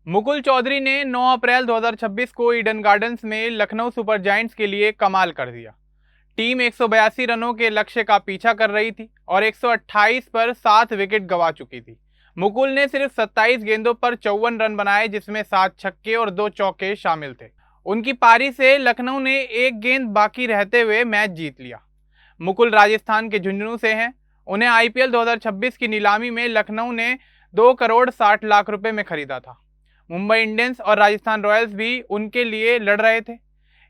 मुकुल चौधरी ने 9 अप्रैल 2026 को Eden gardens में लखनऊ सुपर जायंट्स के लिए कमाल कर दिया। टीम 182 रनों के लक्ष्य का पीछा कर रही थी और 128 पर 7 विकेट गंवा चुकी थी। मुकुल ने सिर्फ 27 गेंदों पर 54 रन बनाए, जिसमें 7 छक्के और 2 चौके शामिल थे। उनकी पारी से लखनऊ ने एक गेंद बाकी रहते हुए मैच जीत लिया। मुकुल राजस्थान के झुंझुनू से हैं। उन्हें आईपीएल 2026 की नीलामी में लखनऊ ने 2 करोड़ 60 लाख रुपए में खरीदा था। मुंबई इंडियंस और राजस्थान रॉयल्स भी उनके लिए लड़ रहे थे।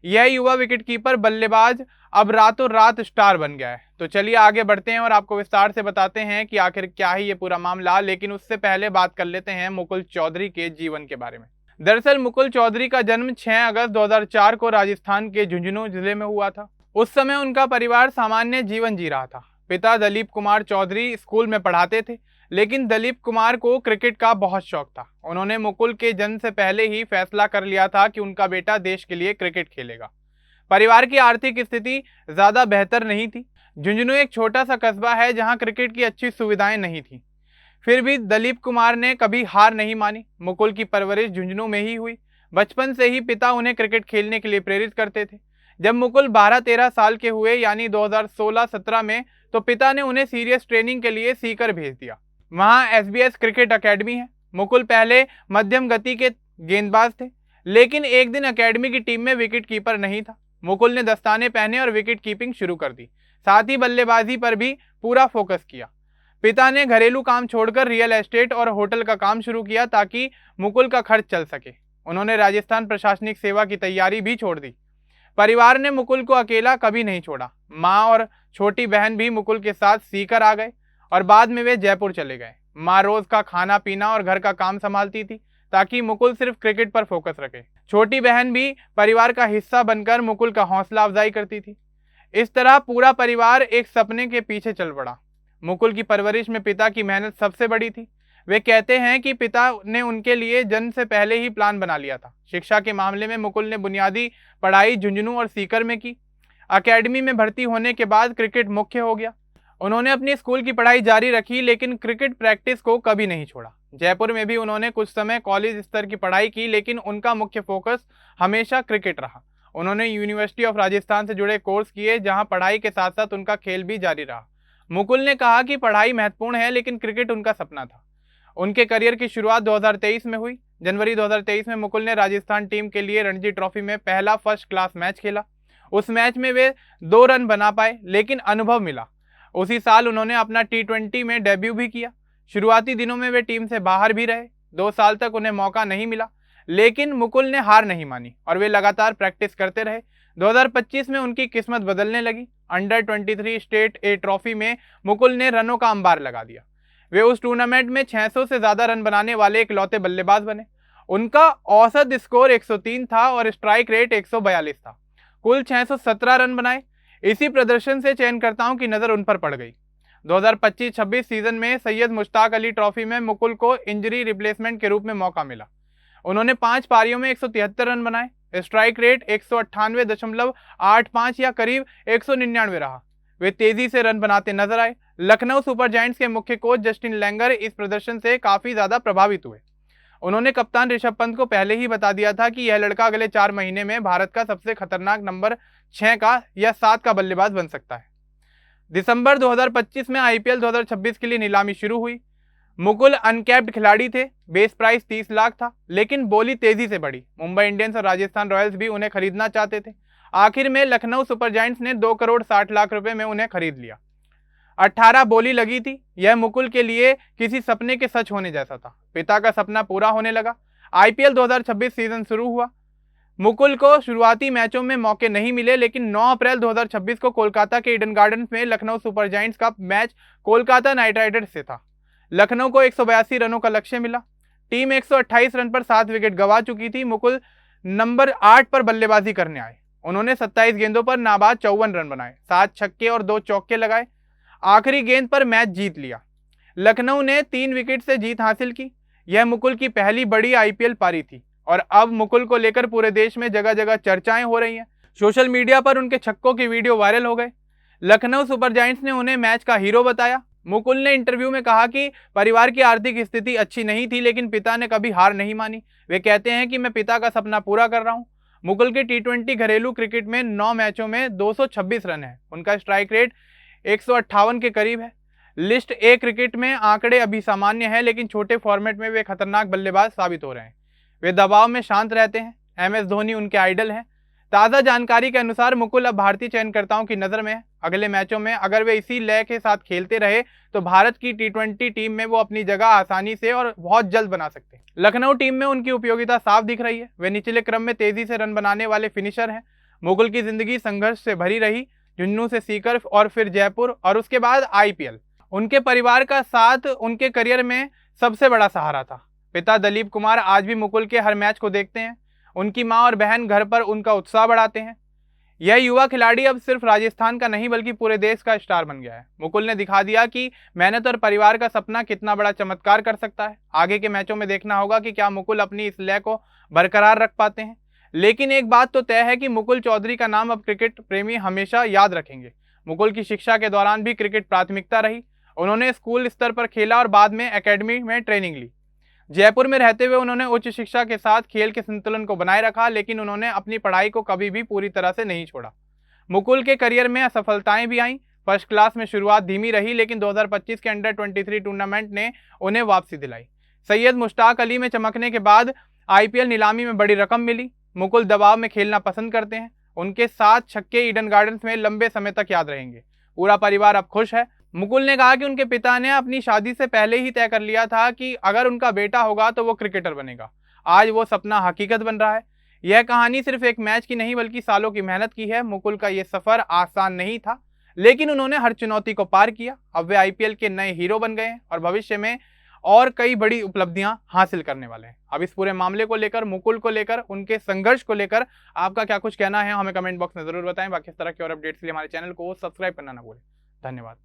यह युवा विकेटकीपर बल्लेबाज अब रातों रात स्टार बन गया है। तो चलिए आगे बढ़ते हैं और आपको विस्तार से बताते हैं कि आखिर क्या है ये पूरा मामला। लेकिन उससे पहले बात कर लेते हैं मुकुल चौधरी के जीवन के बारे में। दरअसल मुकुल चौधरी का जन्म 6 अगस्त 2004 को राजस्थान के झुंझुनू जिले में हुआ था। उस समय उनका परिवार सामान्य जीवन जी रहा था। पिता दलीप कुमार चौधरी स्कूल में पढ़ाते थे, लेकिन दलीप कुमार को क्रिकेट का बहुत शौक था। उन्होंने मुकुल के जन्म से पहले ही फैसला कर लिया था कि उनका बेटा देश के लिए क्रिकेट खेलेगा। परिवार की आर्थिक स्थिति ज्यादा बेहतर नहीं थी। झुंझुनू एक छोटा सा कस्बा है जहां क्रिकेट की अच्छी सुविधाएं नहीं थी। फिर भी दलीप कुमार ने कभी हार नहीं मानी। मुकुल की परवरिश झुंझुनू में ही हुई। बचपन से ही पिता उन्हें क्रिकेट खेलने के लिए प्रेरित करते थे। जब मुकुल 12-13 साल के हुए यानी 2016-17 में, तो पिता ने उन्हें सीरियस ट्रेनिंग के लिए सीकर भेज दिया। वहां एसबीएस क्रिकेट एकेडमी है। मुकुल पहले मध्यम गति के गेंदबाज थे, लेकिन एक दिन एकेडमी की टीम में विकेट कीपर नहीं था। मुकुल ने दस्ताने पहने और विकेट कीपिंग शुरू कर दी। साथ ही बल्लेबाजी पर भी पूरा फोकस किया। पिता ने घरेलू काम छोड़कर रियल एस्टेट और होटल का काम शुरू किया ताकि मुकुल का खर्च चल सके। उन्होंने राजस्थान प्रशासनिक सेवा की तैयारी भी छोड़ दी। परिवार ने मुकुल को अकेला कभी नहीं छोड़ा। माँ और छोटी बहन भी मुकुल के साथ सीकर आ गए और बाद में वे जयपुर चले गए। माँ रोज का खाना पीना और घर का काम संभालती थी ताकि मुकुल सिर्फ क्रिकेट पर फोकस रखे। छोटी बहन भी परिवार का हिस्सा बनकर मुकुल का हौसला अफजाई करती थी। इस तरह पूरा परिवार एक सपने के पीछे चल पड़ा। मुकुल की परवरिश में पिता की मेहनत सबसे बड़ी थी। वे कहते हैं कि पिता ने उनके लिए जन्म से पहले ही प्लान बना लिया था। शिक्षा के मामले में मुकुल ने बुनियादी पढ़ाई झुंझुनू और सीकर में की। एकेडमी में भर्ती होने के बाद क्रिकेट मुख्य हो गया। उन्होंने अपनी स्कूल की पढ़ाई जारी रखी, लेकिन क्रिकेट प्रैक्टिस को कभी नहीं छोड़ा। जयपुर में भी उन्होंने कुछ समय कॉलेज स्तर की पढ़ाई की, लेकिन उनका मुख्य फोकस हमेशा क्रिकेट रहा। उन्होंने यूनिवर्सिटी ऑफ राजस्थान से जुड़े कोर्स किए, जहां पढ़ाई के साथ साथ उनका खेल भी जारी रहा। मुकुल ने कहा कि पढ़ाई महत्वपूर्ण है, लेकिन क्रिकेट उनका सपना था। उनके करियर की शुरुआत 2023 में हुई। जनवरी 2023 में मुकुल ने राजस्थान टीम के लिए रणजी ट्रॉफी में पहला फर्स्ट क्लास मैच खेला। उस मैच में वे 2 रन बना पाए, लेकिन अनुभव मिला। उसी साल उन्होंने अपना T20 में डेब्यू भी किया। शुरुआती दिनों में वे टीम से बाहर भी रहे। 2 साल तक उन्हें मौका नहीं मिला, लेकिन मुकुल ने हार नहीं मानी और वे लगातार प्रैक्टिस करते रहे। 2025 में उनकी किस्मत बदलने लगी। अंडर 23 स्टेट ए ट्रॉफी में मुकुल ने रनों का अंबार लगा दिया। वे उस टूर्नामेंट में 600 से ज्यादा रन बनाने वाले इकलौते बल्लेबाज बने। उनका औसत स्कोर 103 था और स्ट्राइक रेट 142 था। कुल 617 रन बनाए। इसी प्रदर्शन से चयनकर्ताओं की नजर उन पर पड़ गई। 2025-26 सीजन में सैयद मुश्ताक अली ट्रॉफी में मुकुल को इंजरी रिप्लेसमेंट के रूप में मौका मिला। उन्होंने 5 पारियों में 173 रन बनाए। स्ट्राइक रेट 198.85 या करीब 199 रहा। वे तेजी से रन बनाते नजर आए। लखनऊ सुपर जायंट्स के मुख्य कोच जस्टिन लैंगर इस प्रदर्शन से काफी ज्यादा प्रभावित हुए। उन्होंने कप्तान ऋषभ पंत को पहले ही बता दिया था कि यह लड़का अगले 4 महीने में भारत का सबसे खतरनाक नंबर 6 का या 7 का बल्लेबाज बन सकता है। दिसंबर 2025 में आईपीएल 2026 के लिए नीलामी शुरू हुई। मुकुल अनकैप्ड खिलाड़ी थे। बेस प्राइस 30 लाख था, लेकिन बोली तेजी से बढ़ी। मुंबई इंडियंस और राजस्थान रॉयल्स भी उन्हें खरीदना चाहते थे। आखिर में लखनऊ सुपर जायंट्स ने 2 करोड़ 60 लाख रुपए में उन्हें खरीद लिया। 18 बोली लगी थी। यह मुकुल के लिए किसी सपने के सच होने जैसा था। पिता का सपना पूरा होने लगा। आईपीएल 2026 सीजन शुरू हुआ। मुकुल को शुरुआती मैचों में मौके नहीं मिले, लेकिन 9 अप्रैल 2026 को कोलकाता के ईडन गार्डन्स में लखनऊ सुपर जायंट्स का मैच कोलकाता नाइट राइडर्स से था। लखनऊ को 182 रनों का लक्ष्य मिला। टीम 128 रन पर 7 विकेट गंवा चुकी थी। मुकुल नंबर 8 पर बल्लेबाजी करने आए। उन्होंने 27 गेंदों पर नाबाद 54 रन बनाए, 7 छक्के और 2 चौके लगाए। आखिरी गेंद पर मैच जीत लिया। लखनऊ ने 3 विकेट से जीत हासिल की। यह मुकुल की पहली बड़ी आईपीएल पारी थी और अब मुकुल को लेकर पूरे देश में जगह जगह चर्चाएं हो रही हैं। सोशल मीडिया पर उनके छक्कों की वीडियो वायरल हो गए। लखनऊ सुपर जायंट्स ने उन्हें मैच का हीरो बताया। मुकुल ने इंटरव्यू में कहा कि परिवार की आर्थिक स्थिति अच्छी नहीं थी, लेकिन पिता ने कभी हार नहीं मानी। वे कहते हैं कि मैं पिता का सपना पूरा कर रहा हूं। मुकुल के टी20 घरेलू क्रिकेट में 9 मैचों में 226 रन है। उनका स्ट्राइक रेट 158 के करीब है। लिस्ट ए क्रिकेट में आंकड़े अभी सामान्य है, लेकिन छोटे फॉर्मेट में वे खतरनाक बल्लेबाज साबित हो रहे हैं। वे दबाव में शांत रहते हैं। MS धोनी उनके आइडल हैं। ताज़ा जानकारी के अनुसार मुकुल अब भारतीय चयनकर्ताओं की नज़र में है। अगले मैचों में अगर वे इसी लय के साथ खेलते रहे तो भारत की टी20 टीम में वो अपनी जगह आसानी से और बहुत जल्द बना सकते हैं। लखनऊ टीम में उनकी उपयोगिता साफ दिख रही है। वे निचले क्रम में तेजी से रन बनाने वाले फिनिशर हैं। मुकुल की जिंदगी संघर्ष से भरी रही। जुन्नू से सीकर और फिर जयपुर और उसके बाद IPL। उनके परिवार का साथ उनके करियर में सबसे बड़ा सहारा था। पिता दलीप कुमार आज भी मुकुल के हर मैच को देखते हैं। उनकी मां और बहन घर पर उनका उत्साह बढ़ाते हैं। यह युवा खिलाड़ी अब सिर्फ राजस्थान का नहीं बल्कि पूरे देश का स्टार बन गया है। मुकुल ने दिखा दिया कि मेहनत और परिवार का सपना कितना बड़ा चमत्कार कर सकता है। आगे के मैचों में देखना होगा कि क्या मुकुल अपनी इस लय को बरकरार रख पाते हैं। लेकिन एक बात तो तय है कि मुकुल चौधरी का नाम अब क्रिकेट प्रेमी हमेशा याद रखेंगे। मुकुल की शिक्षा के दौरान भी क्रिकेट प्राथमिकता रही। उन्होंने स्कूल स्तर पर खेला और बाद में एकेडमी में ट्रेनिंग ली। जयपुर में रहते हुए उन्होंने उच्च शिक्षा के साथ खेल के संतुलन को बनाए रखा, लेकिन उन्होंने अपनी पढ़ाई को कभी भी पूरी तरह से नहीं छोड़ा। मुकुल के करियर में असफलताएं भी आईं। फर्स्ट क्लास में शुरुआत धीमी रही, लेकिन 2025 के अंडर-23 टूर्नामेंट ने उन्हें वापसी दिलाई। सैयद मुश्ताक अली में चमकने के बाद IPL नीलामी में बड़ी रकम मिली। मुकुल दबाव में खेलना पसंद करते हैं। उनके 7 छक्के ईडन गार्डन्स में लंबे समय तक याद रहेंगे। पूरा परिवार अब खुश है। मुकुल ने कहा कि उनके पिता ने अपनी शादी से पहले ही तय कर लिया था कि अगर उनका बेटा होगा तो वो क्रिकेटर बनेगा। आज वो सपना हकीकत बन रहा है। यह कहानी सिर्फ एक मैच की नहीं बल्कि सालों की मेहनत की है। मुकुल का ये सफर आसान नहीं था, लेकिन उन्होंने हर चुनौती को पार किया। अब वे IPL के नए हीरो बन गए हैं और भविष्य में और कई बड़ी उपलब्धियां हासिल करने वाले हैं। अब इस पूरे मामले को लेकर, मुकुल को लेकर, उनके संघर्ष को लेकर आपका क्या कुछ कहना है हमें कमेंट बॉक्स में जरूर बताएं। बाकी इस तरह के और अपडेट्स के लिए हमारे चैनल को सब्सक्राइब करना ना भूलें। धन्यवाद।